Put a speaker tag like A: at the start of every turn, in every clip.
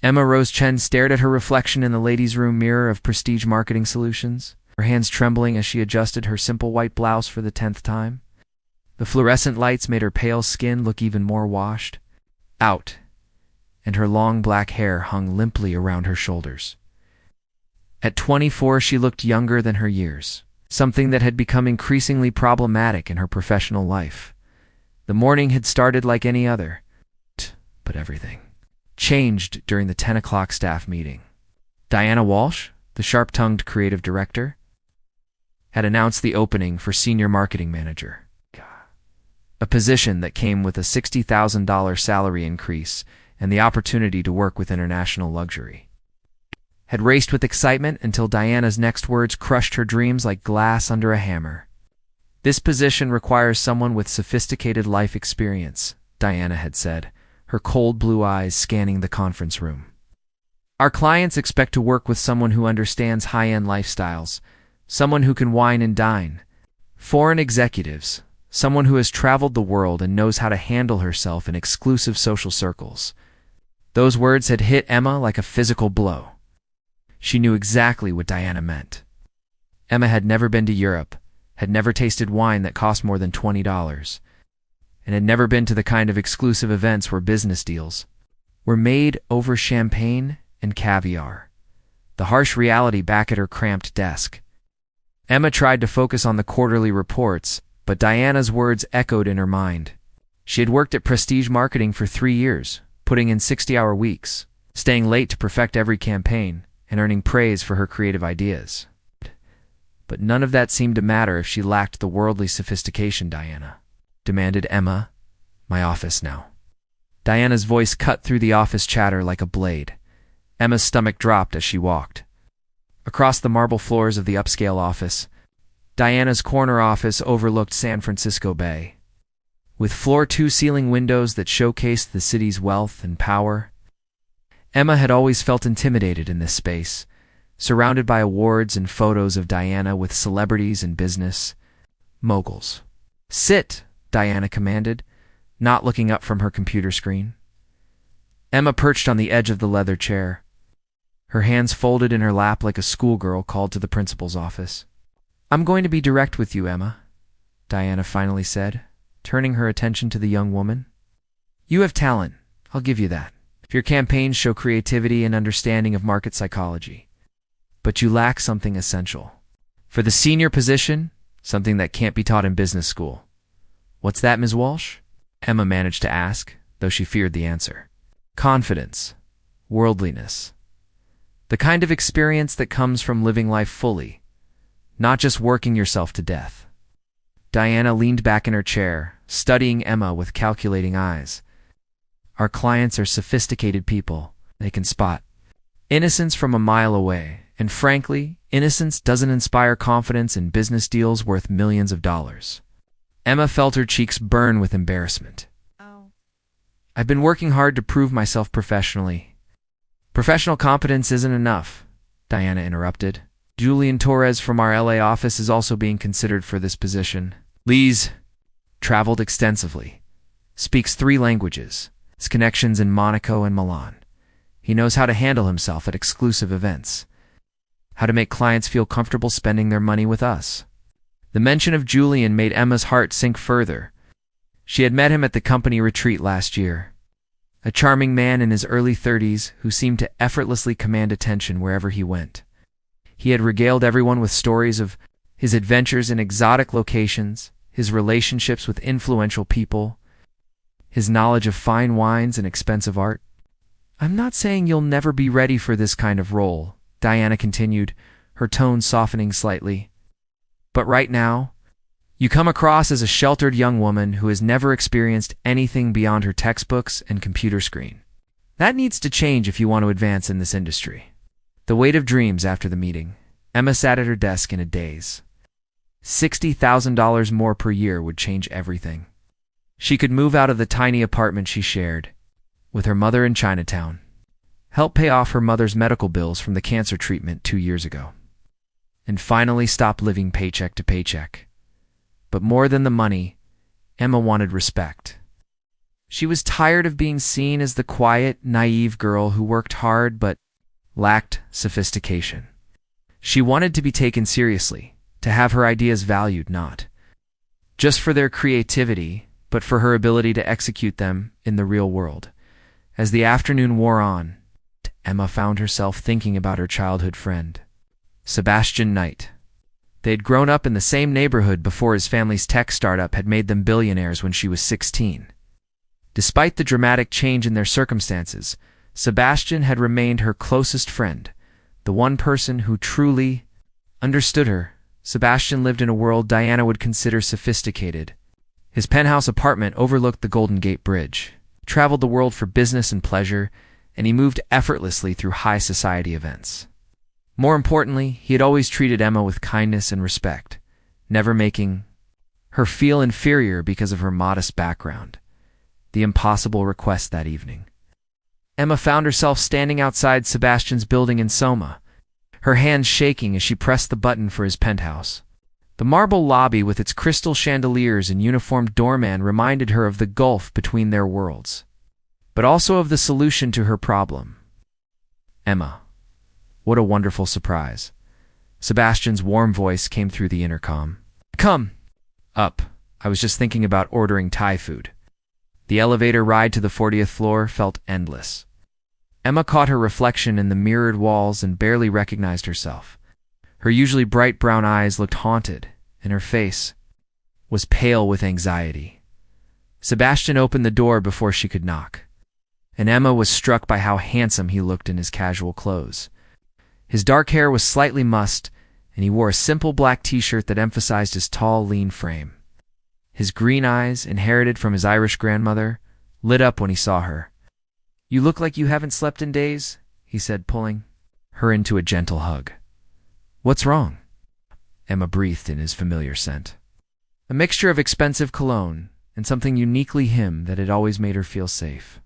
A: Emma Rose Chen stared at her reflection in the ladies' room mirror of Prestige Marketing Solutions, her hands trembling as she adjusted her simple white blouse for the 10th time. The fluorescent lights made her pale skin look even more washed out, and her long black hair hung limply around her shoulders. At 24, she looked younger than her years, something that had become increasingly problematic in her professional life. The morning had started like any other, but everything changed during the 10 o'clock staff meeting. Diana Walsh, the sharp-tongued creative director, had announced the opening for senior marketing manager, a position that came with a $60,000 salary increase and the opportunity to work with international luxury. Had raced with excitement until Diana's next words crushed her dreams like glass under a hammer. "This position requires someone with sophisticated life experience," Diana had said, her cold blue eyes scanning the conference room. "Our clients expect to work with someone who understands high-end lifestyles, someone who can wine and dine, foreign executives, someone who has traveled the world and knows how to handle herself in exclusive social circles." Those words had hit Emma like a physical blow. She knew exactly what Diana meant. Emma had never been to Europe, had never tasted wine that cost more than $20, and had never been to the kind of exclusive events where business deals were made over champagne and caviar. The harsh reality back at her cramped desk. Emma tried to focus on the quarterly reports, but Diana's words echoed in her mind. She had worked at Prestige Marketing for 3 years, putting in 60-hour weeks, staying late to perfect every campaign, and earning praise for her creative ideas. But none of that seemed to matter if she lacked the worldly sophistication Diana demanded. "Emma, my office now." Diana's voice cut through the office chatter like a blade. Emma's stomach dropped as she walked. Across the marble floors of the upscale office, Diana's corner office overlooked San Francisco Bay. With floor-to-ceiling windows that showcased the city's wealth and power, Emma had always felt intimidated in this space, surrounded by awards and photos of Diana with celebrities and business moguls. "Sit," Diana commanded, not looking up from her computer screen. Emma perched on the edge of the leather chair, her hands folded in her lap like a schoolgirl called to the principal's office. "I'm going to be direct with you, Emma," Diana finally said, turning her attention to the young woman. "You have talent, I'll give you that. Your campaigns show creativity and understanding of market psychology. But you lack something essential. For the senior position, something that can't be taught in business school." "What's that, Ms. Walsh?" Emma managed to ask, though she feared the answer. "Confidence, worldliness. The kind of experience that comes from living life fully, not just working yourself to death." Diana leaned back in her chair, studying Emma with calculating eyes. "Our clients are sophisticated people. They can spot innocence from a mile away, and frankly, innocence doesn't inspire confidence in business deals worth millions of dollars." Emma felt her cheeks burn with embarrassment.
B: "Oh.
A: "I've been working hard to prove myself professionally." "Professional competence isn't enough," Diana interrupted. "Julian Torres from our LA office is also being considered for this position. Lee's traveled extensively, speaks 3 languages, has connections in Monaco and Milan. He knows how to handle himself at exclusive events, how to make clients feel comfortable spending their money with us." The mention of Julian made Emma's heart sink further. She had met him at the company retreat last year. A charming man in his early 30s who seemed to effortlessly command attention wherever he went. He had regaled everyone with stories of his adventures in exotic locations, his relationships with influential people, his knowledge of fine wines and expensive art. "I'm not saying you'll never be ready for this kind of role," Diana continued, her tone softening slightly. "But right now, you come across as a sheltered young woman who has never experienced anything beyond her textbooks and computer screen. That needs to change if you want to advance in this industry." The weight of dreams after the meeting. Emma sat at her desk in a daze. $60,000 more per year would change everything. She could move out of the tiny apartment she shared with her mother in Chinatown, help pay off her mother's medical bills from the cancer treatment 2 years ago, and finally stop living paycheck to paycheck. But more than the money, Emma wanted respect. She was tired of being seen as the quiet, naive girl who worked hard but lacked sophistication. She wanted to be taken seriously, to have her ideas valued not just for their creativity, but for her ability to execute them in the real world. As the afternoon wore on, Emma found herself thinking about her childhood friend, Sebastian Knight. They had grown up in the same neighborhood before his family's tech startup had made them billionaires when she was 16. Despite the dramatic change in their circumstances, Sebastian had remained her closest friend, the one person who truly understood her. Sebastian lived in a world Diana would consider sophisticated. His penthouse apartment overlooked the Golden Gate Bridge, traveled the world for business and pleasure, and he moved effortlessly through high society events. More importantly, he had always treated Emma with kindness and respect, never making her feel inferior because of her modest background. The impossible request that evening. Emma found herself standing outside Sebastian's building in Soma, her hands shaking as she pressed the button for his penthouse. The marble lobby with its crystal chandeliers and uniformed doorman reminded her of the gulf between their worlds, but also of the solution to her problem. Emma. What a wonderful surprise. Sebastian's warm voice came through the intercom. Come. Up. I was just thinking about ordering Thai food. The elevator ride to the 40th floor felt endless. Emma caught her reflection in the mirrored walls and barely recognized herself. Her usually bright brown eyes looked haunted, and her face was pale with anxiety. Sebastian opened the door before she could knock, and Emma was struck by how handsome he looked in his casual clothes. His dark hair was slightly mussed, and he wore a simple black t-shirt that emphasized his tall, lean frame. His green eyes, inherited from his Irish grandmother, lit up when he saw her. You look like you haven't slept in days, he said, pulling her into a gentle hug. What's wrong? Emma breathed in his familiar scent. A mixture of expensive cologne and something uniquely him that had always made her feel safe.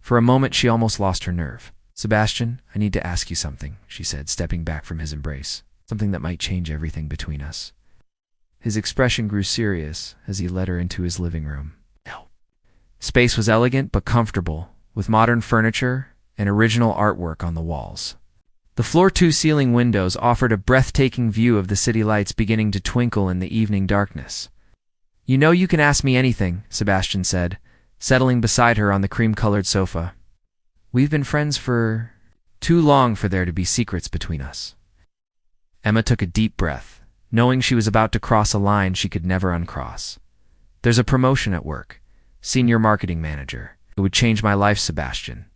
A: For a moment she almost lost her nerve. Sebastian, I need to ask you something, she said, stepping back from his embrace. Something that might change everything between us. His expression grew serious as he led her into his living room. Space was elegant but comfortable, with modern furniture and original artwork on the walls. The floor-to-ceiling windows offered a breathtaking view of the city lights beginning to twinkle in the evening darkness. You know you can ask me anything, Sebastian said, settling beside her on the cream-colored sofa. We've been friends for too long for there to be secrets between us. Emma took a deep breath, knowing she was about to cross a line she could never uncross. There's a promotion at work, senior marketing manager. It would change my life, Sebastian.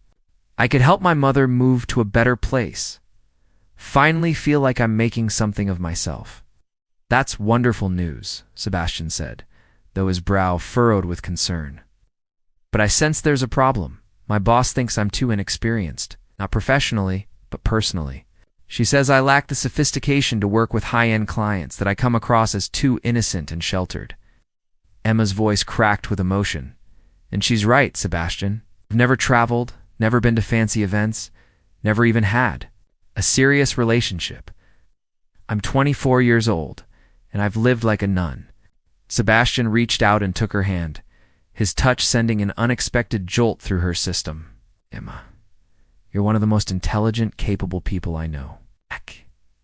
A: I could help my mother move to a better place. Finally feel like I'm making something of myself. That's wonderful news, Sebastian said, though his brow furrowed with concern. But I sense there's a problem. My boss thinks I'm too inexperienced, not professionally, but personally. She says I lack the sophistication to work with high-end clients, that I come across as too innocent and sheltered. Emma's voice cracked with emotion. And she's right, Sebastian. I've never traveled, never been to fancy events, never even had a serious relationship. I'm 24 years old, and I've lived like a nun. Sebastian reached out and took her hand, his touch sending an unexpected jolt through her system. Emma, you're one of the most intelligent, capable people I know.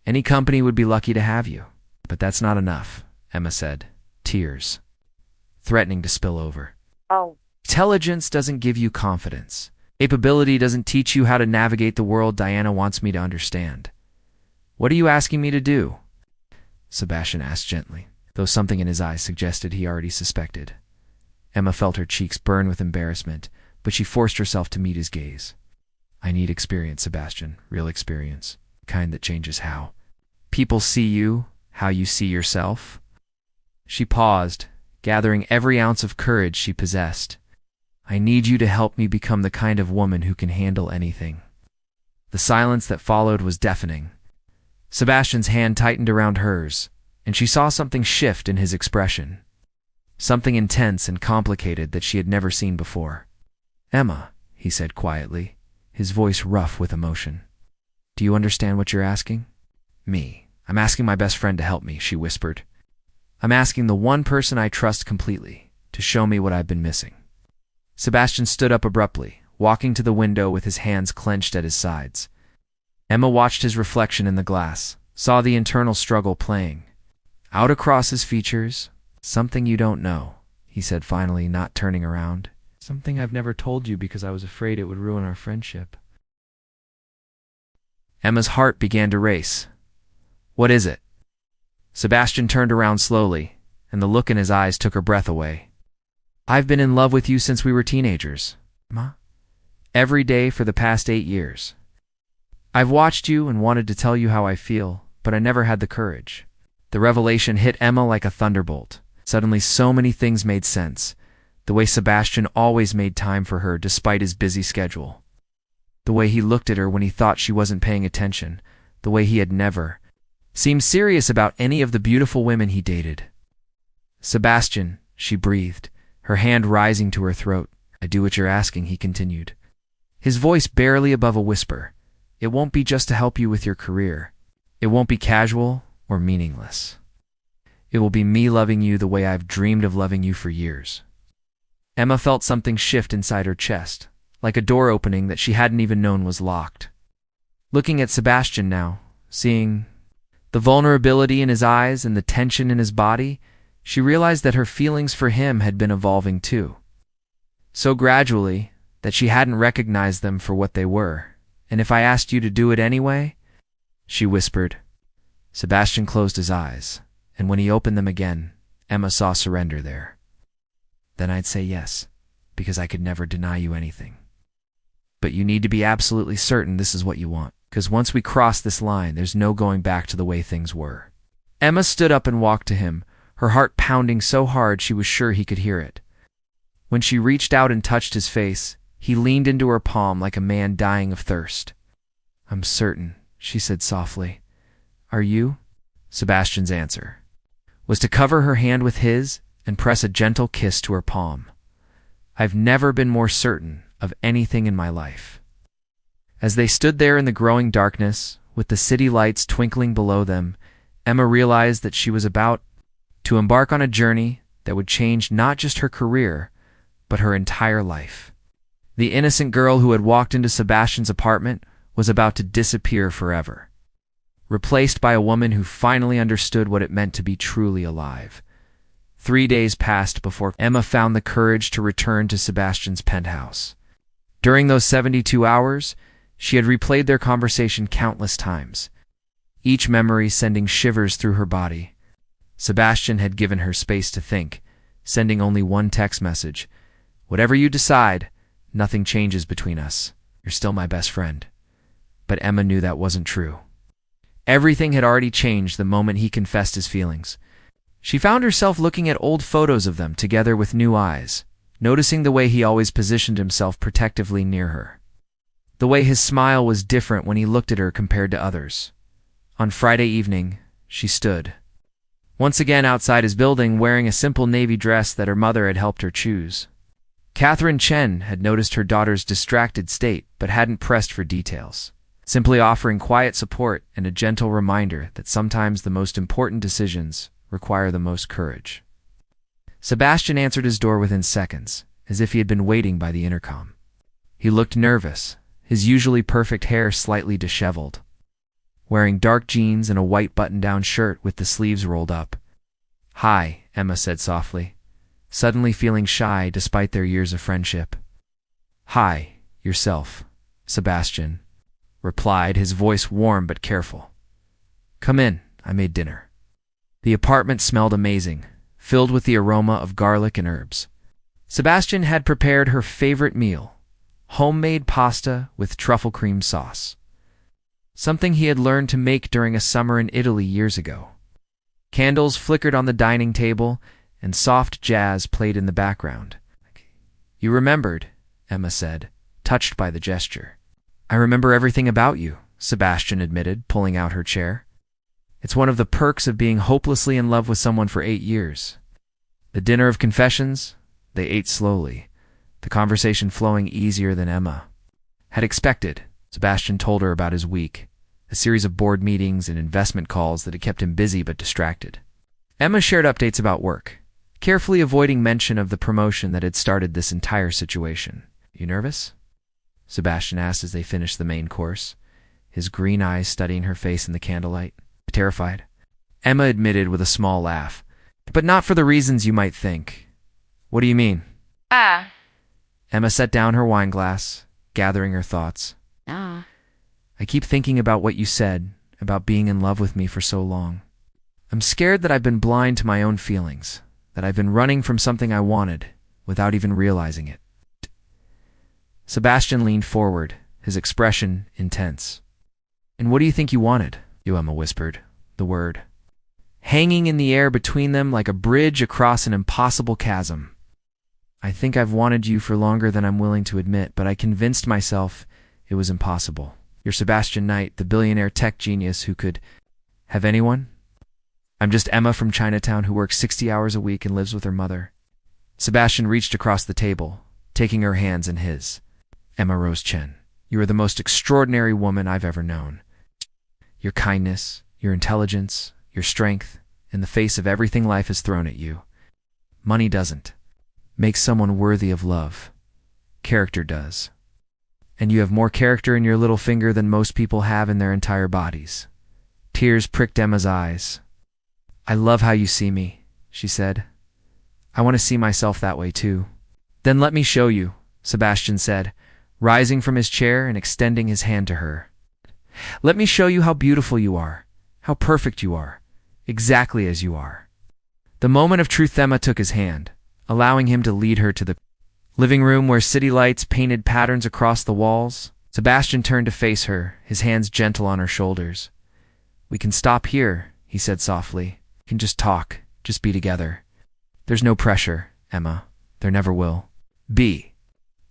A: Any company would be lucky to have you. But that's not enough, Emma said, tears threatening to spill over.
B: Oh.
A: Intelligence doesn't give you confidence. Capability doesn't teach you how to navigate the world Diana wants me to understand. What are you asking me to do? Sebastian asked gently, though something in his eyes suggested he already suspected. Emma felt her cheeks burn with embarrassment, but she forced herself to meet his gaze. I need experience, Sebastian, real experience, kind that changes how people see you, how you see yourself. She paused, gathering every ounce of courage she possessed. I need you to help me become the kind of woman who can handle anything. The silence that followed was deafening. Sebastian's hand tightened around hers, and she saw something shift in his expression. Something intense and complicated that she had never seen before. Emma, he said quietly, his voice rough with emotion. Do you understand what you're asking? Me. I'm asking my best friend to help me, she whispered. I'm asking the one person I trust completely to show me what I've been missing. Sebastian stood up abruptly, walking to the window with his hands clenched at his sides. Emma watched his reflection in the glass, saw the internal struggle playing out across his features. "Something you don't know," he said finally, not turning around. "Something I've never told you because I was afraid it would ruin our friendship." Emma's heart began to race. "What is it?" Sebastian turned around slowly, and the look in his eyes took her breath away. "I've been in love with you since we were teenagers, Ma. Every day for the past 8 years. I've watched you and wanted to tell you how I feel, but I never had the courage." The revelation hit Emma like a thunderbolt. Suddenly so many things made sense. The way Sebastian always made time for her despite his busy schedule. The way he looked at her when he thought she wasn't paying attention. The way he had never seemed serious about any of the beautiful women he dated. "Sebastian," she breathed, her hand rising to her throat. "I do what you're asking," he continued, his voice barely above a whisper. "It won't be just to help you with your career. It won't be casual or meaningless. It will be me loving you the way I've dreamed of loving you for years." Emma felt something shift inside her chest, like a door opening that she hadn't even known was locked. Looking at Sebastian now, seeing the vulnerability in his eyes and the tension in his body, she realized that her feelings for him had been evolving too. So gradually that she hadn't recognized them for what they were. "And if I asked you to do it anyway?" she whispered. Sebastian closed his eyes, and when he opened them again, Emma saw surrender there. "Then I'd say yes, because I could never deny you anything. But you need to be absolutely certain this is what you want, because once we cross this line, there's no going back to the way things were." Emma stood up and walked to him, her heart pounding so hard she was sure he could hear it. When she reached out and touched his face, he leaned into her palm like a man dying of thirst. "I'm certain," she said softly. "Are you?" Sebastian's answer was to cover her hand with his and press a gentle kiss to her palm. "I've never been more certain of anything in my life." As they stood there in the growing darkness, with the city lights twinkling below them, Emma realized that she was about to embark on a journey that would change not just her career, but her entire life. The innocent girl who had walked into Sebastian's apartment was about to disappear forever, replaced by a woman who finally understood what it meant to be truly alive. 3 days passed before Emma found the courage to return to Sebastian's penthouse. During those 72 hours, she had replayed their conversation countless times, each memory sending shivers through her body. Sebastian had given her space to think, sending only one text message: "Whatever you decide, nothing changes between us. You're still my best friend." But Emma knew that wasn't true. Everything had already changed the moment he confessed his feelings. She found herself looking at old photos of them together with new eyes, noticing the way he always positioned himself protectively near her. The way his smile was different when he looked at her compared to others. On Friday evening, she stood once again outside his building, wearing a simple navy dress that her mother had helped her choose. Catherine Chen had noticed her daughter's distracted state but hadn't pressed for details, simply offering quiet support and a gentle reminder that sometimes the most important decisions require the most courage. Sebastian answered his door within seconds, as if he had been waiting by the intercom. He looked nervous, his usually perfect hair slightly disheveled, wearing dark jeans and a white button-down shirt with the sleeves rolled up. "Hi," Emma said softly, suddenly feeling shy despite their years of friendship. "Hi, yourself," Sebastian replied, his voice warm but careful. "Come in, I made dinner." The apartment smelled amazing, filled with the aroma of garlic and herbs. Sebastian had prepared her favorite meal, homemade pasta with truffle cream sauce, something he had learned to make during a summer in Italy years ago. Candles flickered on the dining table, and soft jazz played in the background. "You remembered," Emma said, touched by the gesture. "I remember everything about you," Sebastian admitted, pulling out her chair. "It's one of the perks of being hopelessly in love with someone for 8 years. The dinner of confessions, they ate slowly, the conversation flowing easier than Emma had expected. Sebastian told her about his week, a series of board meetings and investment calls that had kept him busy but distracted. Emma shared updates about work, carefully avoiding mention of the promotion that had started this entire situation. "You nervous?" Sebastian asked as they finished the main course, his green eyes studying her face in the candlelight. "Terrified," Emma admitted with a small laugh. "But not for the reasons you might think." "What do you mean?" Emma set down her wine glass, gathering her thoughts. "I keep thinking about what you said, about being in love with me for so long. I'm scared that I've been blind to my own feelings, that I've been running from something I wanted without even realizing it." Sebastian leaned forward, his expression intense. "And what do you think you wanted?" Emma whispered, the word hanging in the air between them like a bridge across an impossible chasm. "I think I've wanted you for longer than I'm willing to admit, but I convinced myself it was impossible. You're Sebastian Knight, the billionaire tech genius who could have anyone. I'm just Emma from Chinatown who works 60 hours a week and lives with her mother." Sebastian reached across the table, taking her hands in his. Emma rose chin. "You are the most extraordinary woman I've ever known. Your kindness, your intelligence, your strength, in the face of everything life has thrown at you. Money doesn't make someone worthy of love. Character does. And you have more character in your little finger than most people have in their entire bodies." Tears pricked Emma's eyes. "I love how you see me," she said. "I want to see myself that way too." "Then let me show you," Sebastian said, rising from his chair and extending his hand to her. "Let me show you how beautiful you are, how perfect you are, exactly as you are." The moment of truth, Emma took his hand, allowing him to lead her to the living room where city lights painted patterns across the walls. Sebastian turned to face her, his hands gentle on her shoulders. "We can stop here," he said softly. "We can just talk, just be together. There's no pressure, Emma. There never will be."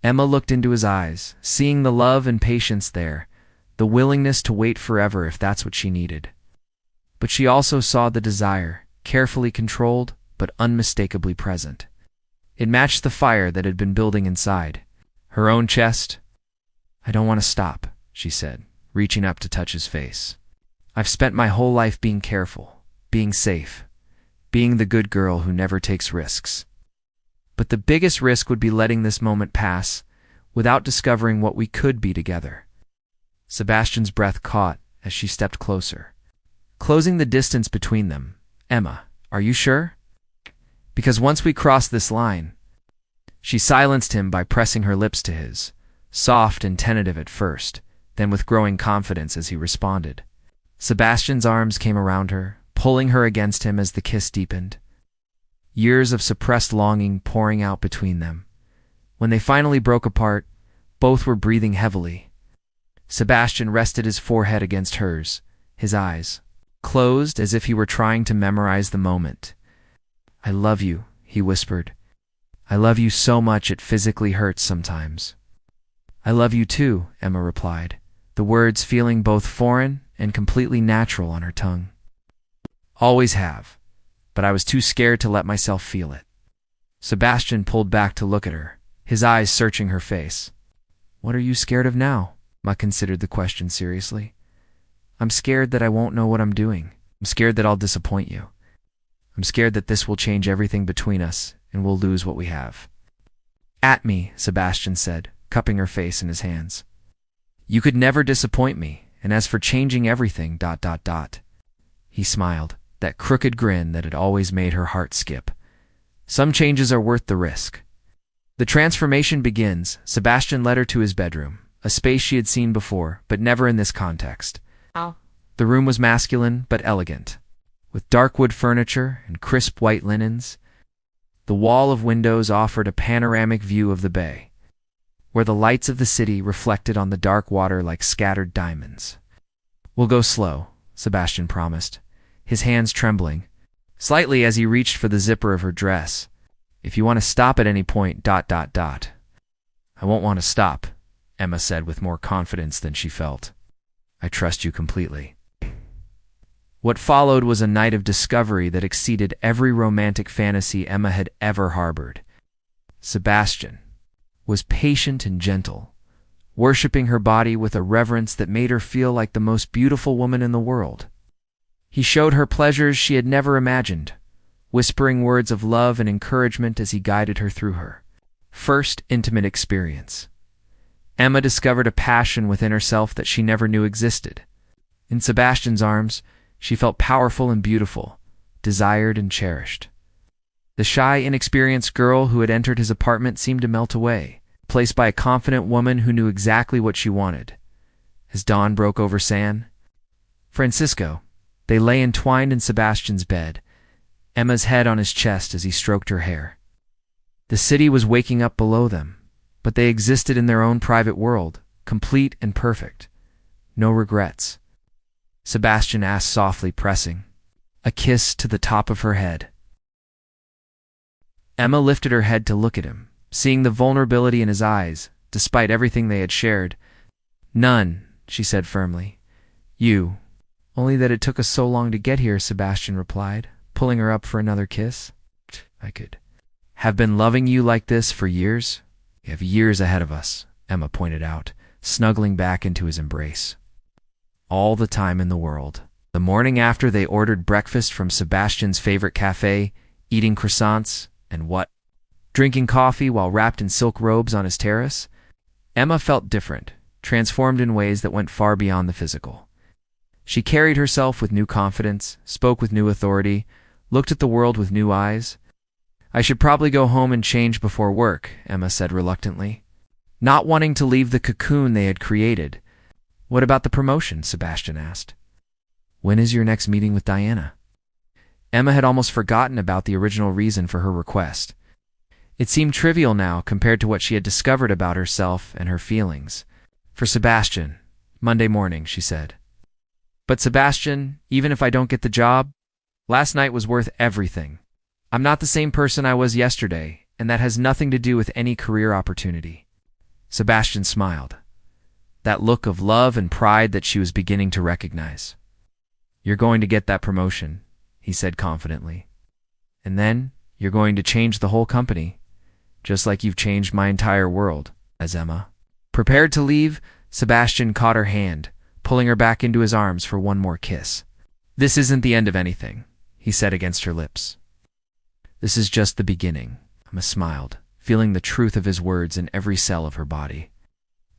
A: Emma looked into his eyes, seeing the love and patience there, the willingness to wait forever if that's what she needed. But she also saw the desire, carefully controlled but unmistakably present. It matched the fire that had been building inside her own chest. "I don't want to stop," she said, reaching up to touch his face. "I've spent my whole life being careful, being safe, being the good girl who never takes risks. But the biggest risk would be letting this moment pass without discovering what we could be together." Sebastian's breath caught as she stepped closer, closing the distance between them. "Emma, are you sure? Because once we cross this line..." She silenced him by pressing her lips to his, soft and tentative at first, then with growing confidence as he responded. Sebastian's arms came around her, pulling her against him as the kiss deepened, years of suppressed longing pouring out between them. When they finally broke apart, both were breathing heavily. Sebastian rested his forehead against hers, his eyes closed as if he were trying to memorize the moment. "I love you," he whispered. "I love you so much it physically hurts sometimes." "I love you too," Emma replied, the words feeling both foreign and completely natural on her tongue. "Always have, but I was too scared to let myself feel it." Sebastian pulled back to look at her, his eyes searching her face. "What are you scared of now?" Emma considered the question seriously. "I'm scared that I won't know what I'm doing. I'm scared that I'll disappoint you. I'm scared that this will change everything between us and we'll lose what we have." "At me," Sebastian said, cupping her face in his hands. "You could never disappoint me, and as for changing everything, ... He smiled, that crooked grin that had always made her heart skip. "Some changes are worth the risk." The transformation begins. Sebastian led her to his bedroom, a space she had seen before, but never in this context. The room was masculine but elegant, with dark wood furniture and crisp white linens. The wall of windows offered a panoramic view of the bay, where the lights of the city reflected on the dark water like scattered diamonds. "We'll go slow," Sebastian promised, his hands trembling slightly as he reached for the zipper of her dress. "If you want to stop at any point, ... I won't want to stop," Emma said with more confidence than she felt. "I trust you completely." What followed was a night of discovery that exceeded every romantic fantasy Emma had ever harbored. Sebastian was patient and gentle, worshipping her body with a reverence that made her feel like the most beautiful woman in the world. He showed her pleasures she had never imagined, whispering words of love and encouragement as he guided her through her first intimate experience. Emma discovered a passion within herself that she never knew existed. In Sebastian's arms, she felt powerful and beautiful, desired and cherished. The shy, inexperienced girl who had entered his apartment seemed to melt away, replaced by a confident woman who knew exactly what she wanted. As dawn broke over San Francisco, they lay entwined in Sebastian's bed, Emma's head on his chest as he stroked her hair. The city was waking up below them, but they existed in their own private world, complete and perfect. No regrets. Sebastian asked softly, pressing a kiss to the top of her head. Emma lifted her head to look at him, seeing the vulnerability in his eyes, despite everything they had shared. "None," she said firmly. "You. Only that it took us so long to get here," Sebastian replied, pulling her up for another kiss. "I could have been loving you like this for years." "We have years ahead of us," Emma pointed out, snuggling back into his embrace. "All the time in the world." The morning after, they ordered breakfast from Sebastian's favorite cafe, eating croissants and drinking coffee while wrapped in silk robes on his terrace. Emma felt different, transformed in ways that went far beyond the physical. She carried herself with new confidence, spoke with new authority, looked at the world with new eyes. "I should probably go home and change before work," Emma said reluctantly, not wanting to leave the cocoon they had created. "What about the promotion?" Sebastian asked. "When is your next meeting with Diana?" Emma had almost forgotten about the original reason for her request. It seemed trivial now compared to what she had discovered about herself and her feelings. "For Sebastian, Monday morning," she said. "But Sebastian, even if I don't get the job, last night was worth everything. I'm not the same person I was yesterday, and that has nothing to do with any career opportunity." Sebastian smiled, that look of love and pride that she was beginning to recognize. "You're going to get that promotion," he said confidently. "And then you're going to change the whole company, just like you've changed my entire world." As Emma prepared to leave, Sebastian caught her hand, pulling her back into his arms for one more kiss. "This isn't the end of anything," he said against her lips. "This is just the beginning." Emma smiled, feeling the truth of his words in every cell of her body.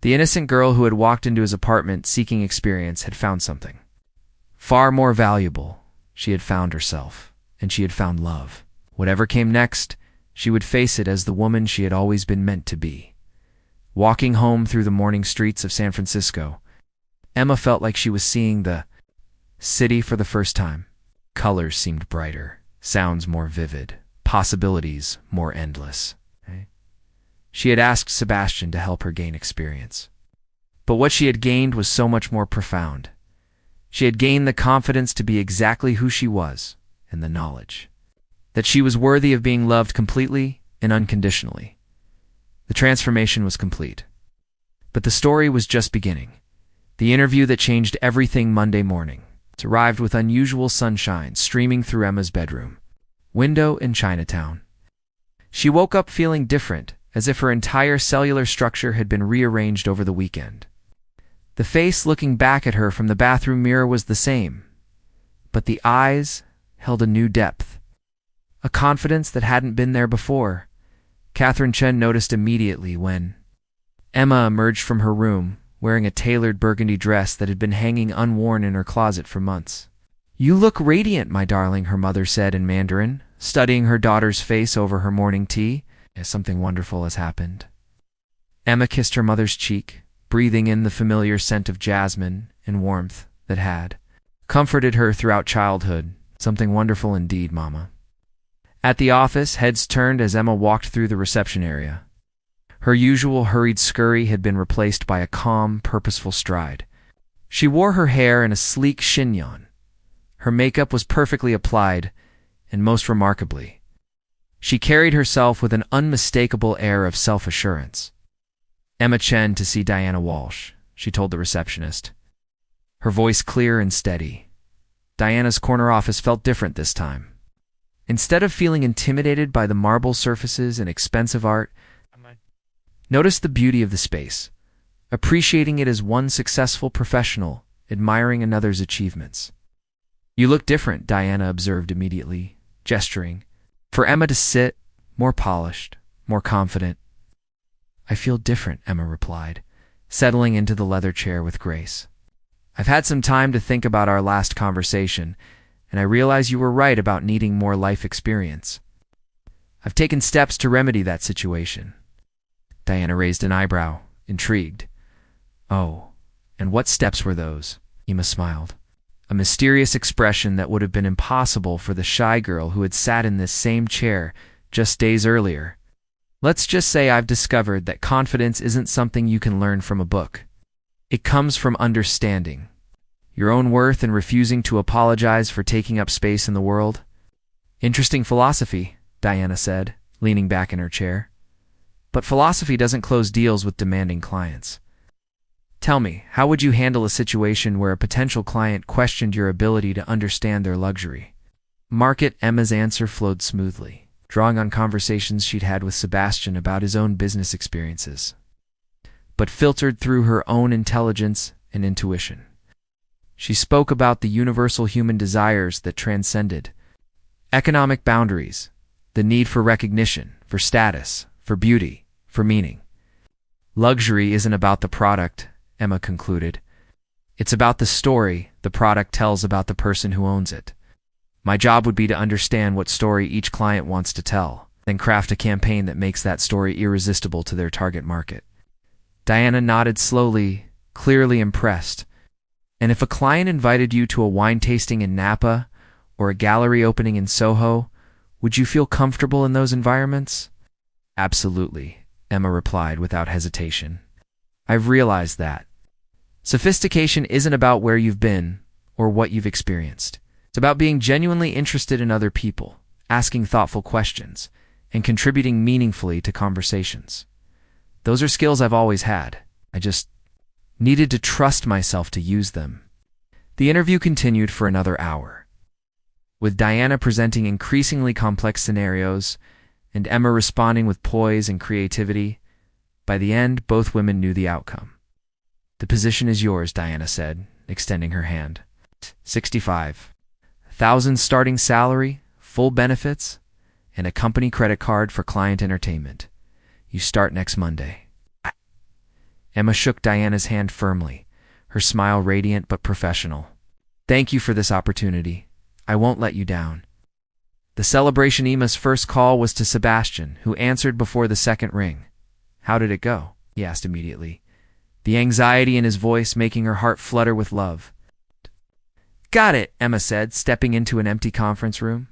A: The innocent girl who had walked into his apartment seeking experience had found something far more valuable. She had found herself, and she had found love. Whatever came next, she would face it as the woman she had always been meant to be. Walking home through the morning streets of San Francisco, Emma felt like she was seeing the city for the first time. Colors seemed brighter, sounds more vivid, possibilities more endless. She had asked Sebastian to help her gain experience. But what she had gained was so much more profound. She had gained the confidence to be exactly who she was, and the knowledge that she was worthy of being loved completely and unconditionally. The transformation was complete. But the story was just beginning. The interview that changed everything Monday morning arrived with unusual sunshine streaming through Emma's bedroom window in Chinatown. She woke up feeling different, as if her entire cellular structure had been rearranged over the weekend. The face looking back at her from the bathroom mirror was the same, but the eyes held a new depth, a confidence that hadn't been there before. Catherine Chen noticed immediately when Emma emerged from her room, wearing a tailored burgundy dress that had been hanging unworn in her closet for months. "You look radiant, my darling," her mother said in Mandarin, studying her daughter's face over her morning tea. "As something wonderful has happened." Emma kissed her mother's cheek, breathing in the familiar scent of jasmine and warmth that had comforted her throughout childhood. "Something wonderful indeed, Mama." At the office, heads turned as Emma walked through the reception area. Her usual hurried scurry had been replaced by a calm, purposeful stride. She wore her hair in a sleek chignon. Her makeup was perfectly applied, and most remarkably, she carried herself with an unmistakable air of self-assurance. "Emma Chen to see Diana Walsh," she told the receptionist, her voice clear and steady. Diana's corner office felt different this time. Instead of feeling intimidated by the marble surfaces and expensive art, noticed the beauty of the space, appreciating it as one successful professional, admiring another's achievements. "You look different," Diana observed immediately, gesturing. for Emma to sit, more polished, more confident. "I feel different," Emma replied, settling into the leather chair with grace. "I've had some time to think about our last conversation, and I realize you were right about needing more life experience. I've taken steps to remedy that situation." Diana raised an eyebrow, intrigued. "Oh, and what steps were those?" Emma smiled, a mysterious expression that would have been impossible for the shy girl who had sat in this same chair just days earlier. "Let's just say I've discovered that confidence isn't something you can learn from a book. It comes from understanding your own worth and refusing to apologize for taking up space in the world." "Interesting philosophy," Diana said, leaning back in her chair. "But philosophy doesn't close deals with demanding clients. Tell me, how would you handle a situation where a potential client questioned your ability to understand their luxury?" Emma's answer flowed smoothly, drawing on conversations she'd had with Sebastian about his own business experiences, but filtered through her own intelligence and intuition. She spoke about the universal human desires that transcended economic boundaries, the need for recognition, for status, for beauty, for meaning. "Luxury isn't about the product," Emma concluded. "It's about the story the product tells about the person who owns it. My job would be to understand what story each client wants to tell, then craft a campaign that makes that story irresistible to their target market." Diana nodded slowly, clearly impressed. "And if a client invited you to a wine tasting in Napa or a gallery opening in Soho, would you feel comfortable in those environments?" "Absolutely," Emma replied without hesitation. "I've realized that. Sophistication isn't about where you've been or what you've experienced. It's about being genuinely interested in other people, asking thoughtful questions, and contributing meaningfully to conversations. Those are skills I've always had. I just needed to trust myself to use them." The interview continued for another hour, with Diana presenting increasingly complex scenarios and Emma responding with poise and creativity. By the end, both women knew the outcome. "The position is yours," Diana said, extending her hand. 65,000 starting salary, full benefits, and a company credit card for client entertainment. You start next Monday." Emma shook Diana's hand firmly, her smile radiant but professional. "Thank you for this opportunity. I won't let you down." The celebration. Emma's first call was to Sebastian, who answered before the second ring. "How did it go?" he asked immediately, the anxiety in his voice making her heart flutter with love. "Got it," Emma said, stepping into an empty conference room.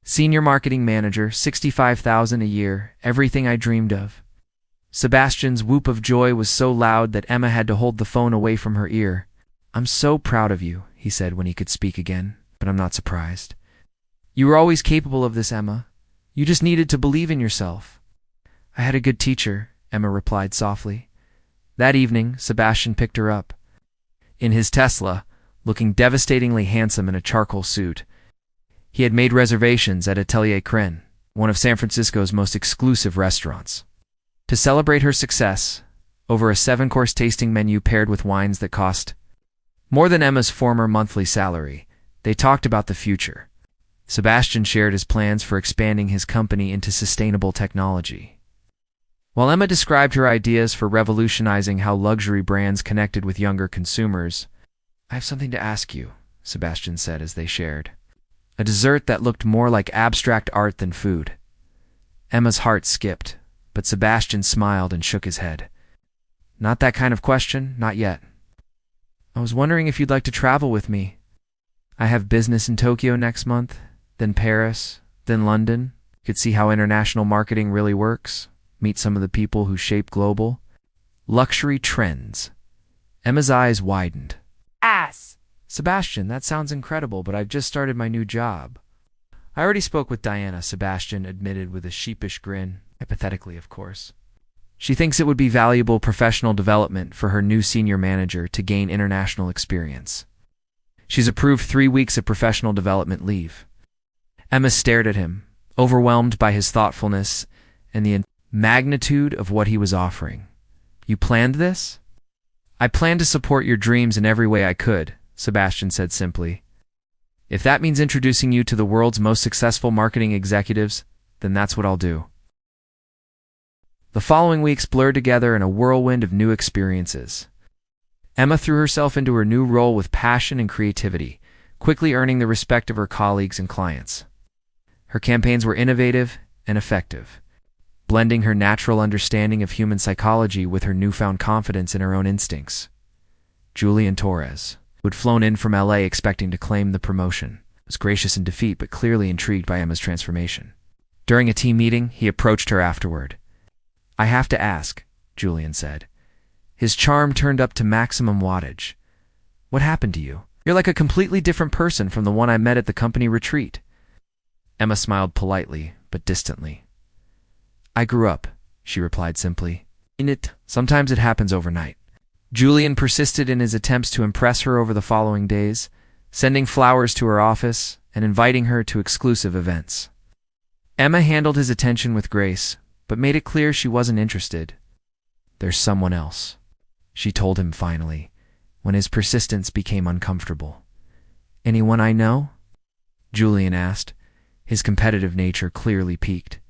A: "Senior marketing manager, 65,000 a year, everything I dreamed of." Sebastian's whoop of joy was so loud that Emma had to hold the phone away from her ear. "I'm so proud of you," he said when he could speak again, "but I'm not surprised. You were always capable of this, Emma. You just needed to believe in yourself." "I had a good teacher," Emma replied softly. That evening, Sebastian picked her up. In his Tesla, looking devastatingly handsome in a charcoal suit, he had made reservations at Atelier Crane, one of San Francisco's most exclusive restaurants. To celebrate her success, over a 7-course tasting menu paired with wines that cost more than Emma's former monthly salary, they talked about the future. Sebastian shared his plans for expanding his company into sustainable technology, while Emma described her ideas for revolutionizing how luxury brands connected with younger consumers. "I have something to ask you," Sebastian said as they shared a dessert that looked more like abstract art than food. Emma's heart skipped, but Sebastian smiled and shook his head. "Not that kind of question, not yet. I was wondering if you'd like to travel with me. I have business in Tokyo next month, then Paris, then London. You could see how international marketing really works, meet some of the people who shape global luxury trends." Emma's eyes widened. "Sebastian, that sounds incredible, but I've just started my new job." "I already spoke with Diana," Sebastian admitted with a sheepish grin, hypothetically, of course. "She thinks it would be valuable professional development for her new senior manager to gain international experience. She's approved 3 weeks of professional development leave." Emma stared at him, overwhelmed by his thoughtfulness and the magnitude of what he was offering. "You planned this?" "I plan to support your dreams in every way I could," Sebastian said simply. If that means introducing you to the world's most successful marketing executives, then that's what I'll do. The following weeks blurred together in a whirlwind of new experiences. Emma threw herself into her new role with passion and creativity, quickly earning the respect of her colleagues and clients. Her campaigns were innovative and effective, blending her natural understanding of human psychology with her newfound confidence in her own instincts. Julian Torres, who had flown in from LA expecting to claim the promotion, was gracious in defeat but clearly intrigued by Emma's transformation. During a team meeting, he approached her afterward. "I have to ask," Julian said. His charm turned up to maximum wattage. "What happened to you? You're like a completely different person from the one I met at the company retreat." Emma smiled politely, but distantly. "I grew up," she replied simply. Sometimes it happens overnight." Julian persisted in his attempts to impress her over the following days, sending flowers to her office and inviting her to exclusive events. Emma handled his attention with grace, but made it clear she wasn't interested. "There's someone else," she told him finally, when his persistence became uncomfortable. "Anyone I know?" Julian asked, his competitive nature clearly piqued.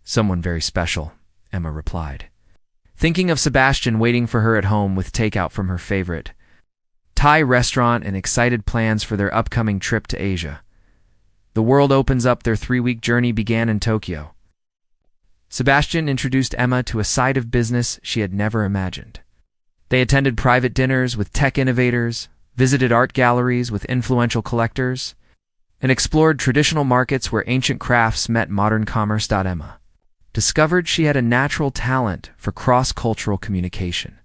A: "Someone very special," Emma replied, thinking of Sebastian waiting for her at home with takeout from her favorite Thai restaurant and excited plans for their upcoming trip to Asia. The world opens up. Their 3-week journey began in Tokyo. Sebastian introduced Emma to a side of business she had never imagined. They attended private dinners with tech innovators, visited art galleries with influential collectors, and explored traditional markets where ancient crafts met modern commerce. Emma discovered she had a natural talent for cross-cultural communication.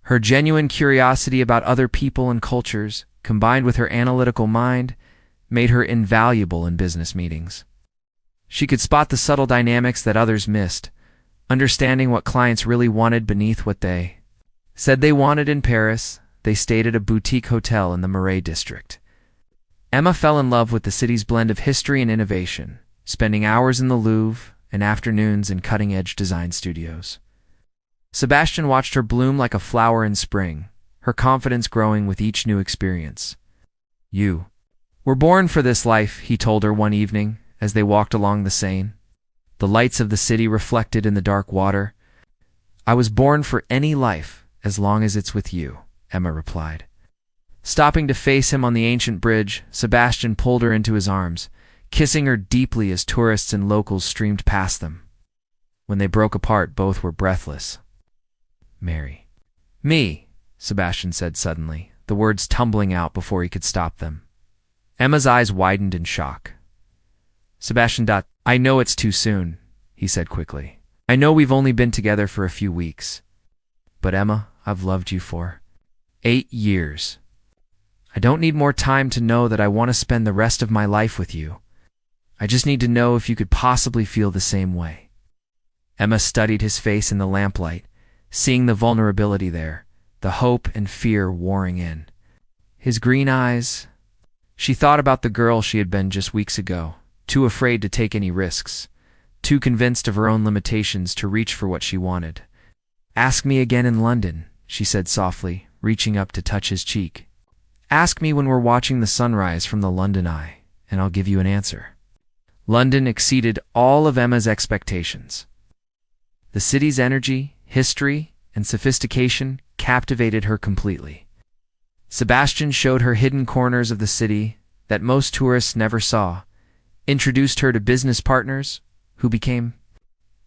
A: Her genuine curiosity about other people and cultures, combined with her analytical mind, made her invaluable in business meetings. She could spot the subtle dynamics that others missed, understanding what clients really wanted beneath what they said they wanted. In Paris, they stayed at a boutique hotel in the Marais district. Emma fell in love with the city's blend of history and innovation, spending hours in the Louvre and afternoons in cutting-edge design studios. Sebastian watched her bloom like a flower in spring, her confidence growing with each new experience. "You were born for this life," he told her one evening as they walked along the Seine, the lights of the city reflected in the dark water. "I was born for any life as long as it's with you," Emma replied. Stopping to face him on the ancient bridge, Sebastian pulled her into his arms, kissing her deeply as tourists and locals streamed past them. When they broke apart, both were breathless. "Marry me," Sebastian said suddenly, the words tumbling out before he could stop them. Emma's eyes widened in shock. "Sebastian, I know it's too soon," he said quickly. "I know we've only been together for a few weeks. But Emma, I've loved you for 8 years. I don't need more time to know that I want to spend the rest of my life with you. I just need to know if you could possibly feel the same way." Emma studied his face in the lamplight, seeing the vulnerability there, the hope and fear warring in his green eyes. She thought about the girl she had been just weeks ago, too afraid to take any risks, too convinced of her own limitations to reach for what she wanted. "Ask me again in London," she said softly, reaching up to touch his cheek. "Ask me when we're watching the sunrise from the London Eye, and I'll give you an answer." London exceeded all of Emma's expectations. The city's energy, history, and sophistication captivated her completely. Sebastian showed her hidden corners of the city that most tourists never saw, introduced her to business partners who became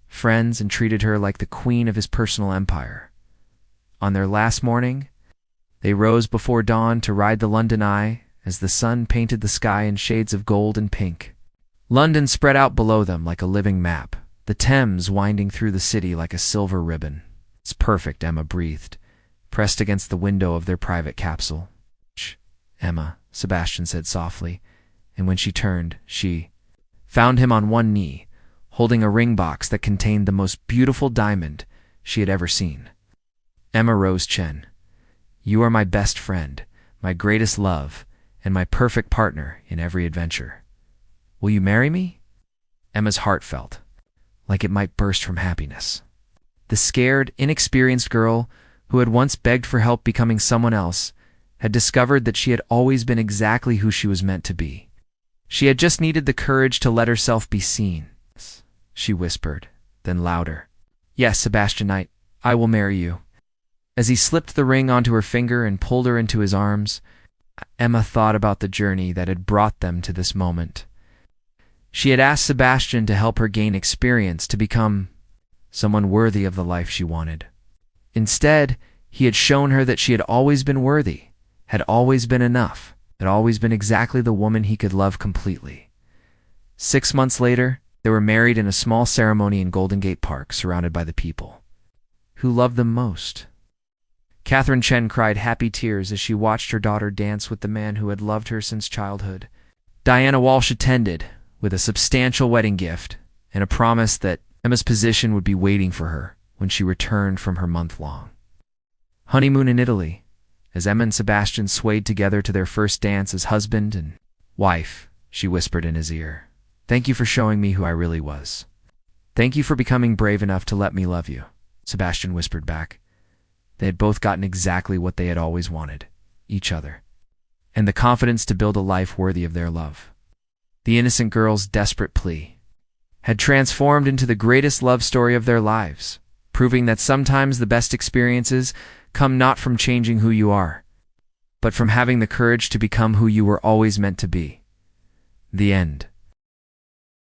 A: friends and treated her like the queen of his personal empire. On their last morning, they rose before dawn to ride the London Eye as the sun painted the sky in shades of gold and pink. London spread out below them like a living map, the Thames winding through the city like a silver ribbon. "It's perfect," Emma breathed, pressed against the window of their private capsule. "Shh, Emma," Sebastian said softly, and when she turned, she found him on one knee, holding a ring box that contained the most beautiful diamond she had ever seen. Emma rose chin. "You are my best friend, my greatest love, and my perfect partner in every adventure. Will you marry me?" Emma's heart felt like it might burst from happiness. The scared, inexperienced girl who had once begged for help becoming someone else had discovered that she had always been exactly who she was meant to be. She had just needed the courage to let herself be seen. She whispered, then louder. Yes, Sebastian, I will marry you. As he slipped the ring onto her finger and pulled her into his arms, Emma thought about the journey that had brought them to this moment. She had asked Sebastian to help her gain experience to become someone worthy of the life she wanted. Instead, he had shown her that she had always been worthy, had always been enough, had always been exactly the woman he could love completely. 6 months later, they were married in a small ceremony in Golden Gate Park, surrounded by the people who loved them most. Catherine Chen cried happy tears as she watched her daughter dance with the man who had loved her since childhood. Diana Walsh attended, with a substantial wedding gift and a promise that Emma's position would be waiting for her when she returned from her month-long honeymoon in Italy, as Emma and Sebastian swayed together to their first dance as husband and wife. She whispered in his ear, "Thank you for showing me who I really was. Thank you for becoming brave enough to let me love you," Sebastian whispered back. They had both gotten exactly what they had always wanted, each other, and the confidence to build a life worthy of their love. The innocent girl's desperate plea had transformed into the greatest love story of their lives, proving that sometimes the best experiences come not from changing who you are, but from having the courage to become who you were always meant to be. The end.